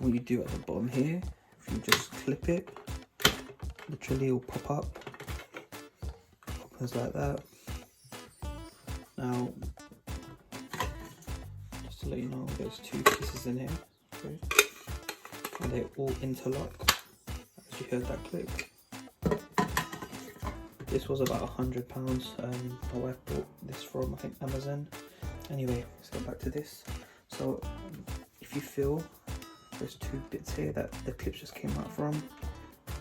what you do at the bottom here, if you just clip it, literally it'll pop up, opens like that. Now, just to let you know, there's 2 pieces in here, okay? And they all interlock, as you heard that click. This was about £100. My wife bought this from, I think, Amazon. Anyway, let's get back to this. So, if you feel there's 2 bits here that the clips just came out from,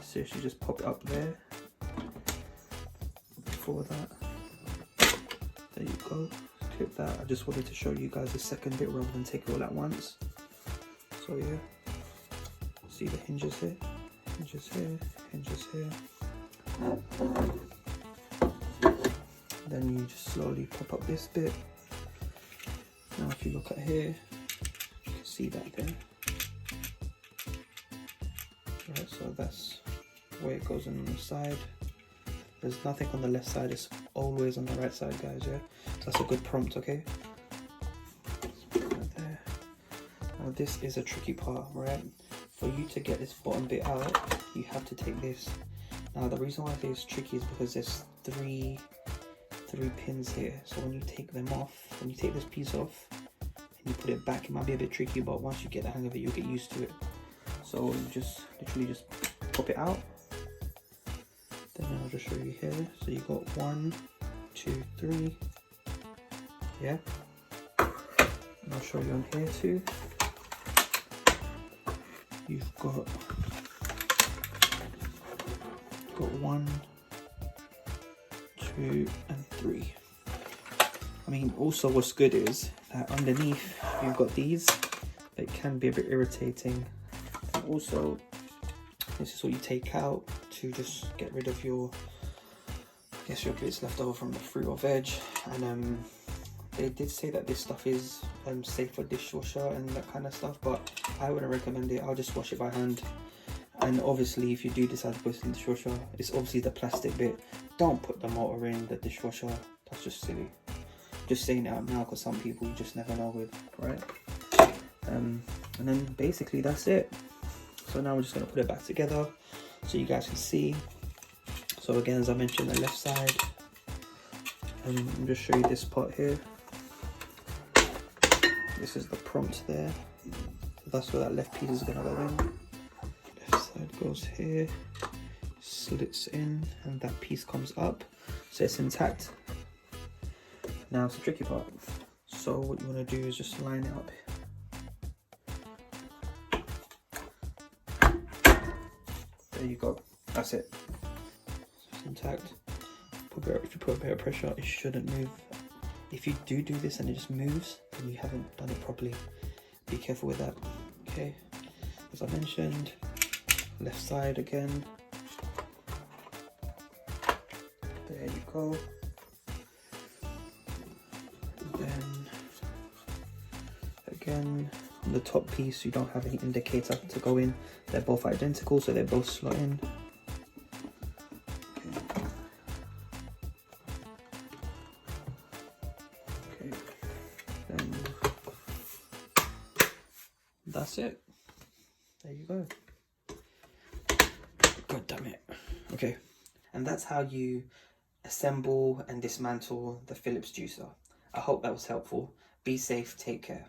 seriously just pop it up there. Before that, there you go. Clip that. I just wanted to show you guys the second bit rather than take it all at once. So yeah, see the hinges here, hinges here, hinges here. Then you just slowly pop up this bit. Now if you look at here, you can see that there. Right, so that's where it goes on the side. There's nothing on the left side, it's always on the right side, guys, yeah? So that's a good prompt, okay? Right there. Now this is a tricky part, right? For you to get this bottom bit out, you have to take this. Now the reason why this is tricky is because there's three pins here. So when you take them off, when you take this piece off and you put it back, it might be a bit tricky, but once you get the hang of it, you'll get used to it. So you just literally just pop it out. Then I'll just show you here. So you got 1, 2, 3. Yeah. And I'll show you on here too. You've got 1, 2, and 3. I mean, also what's good is that underneath you've got these that can be a bit irritating. And also, this is what you take out to just get rid of your, I guess, your bits left over from the fruit or veg. And they did say that this stuff is safe for dishwasher and that kind of stuff, but I wouldn't recommend it. I'll just wash it by hand. And obviously, if you do decide to put it in the dishwasher, it's obviously the plastic bit. Don't put the motor in the dishwasher. That's just silly. Just saying it out now because some people you just never know with, right? And then basically that's it. So now we're just going to put it back together so you guys can see. So again, as I mentioned, the left side. And I'll just show you this part here. This is the prompt there. So that's where that left piece is going to go in. Left side goes here, slits in, and that piece comes up. So it's intact. Now it's the tricky part. So what you want to do is just line it up. There you go. That's it. It's intact. If you put a bit of pressure, it shouldn't move. If you do this and it just moves, then you haven't done it properly. Be careful with that. Okay. As I mentioned, left side again. There you go. Then again, on the top piece you don't have any indicator to go in. They're both identical, so they're both slot in. Okay. Then that's it. There you go. God damn it. Okay, and that's how you assemble and dismantle the Philips juicer. I hope that was helpful. Be safe, take care.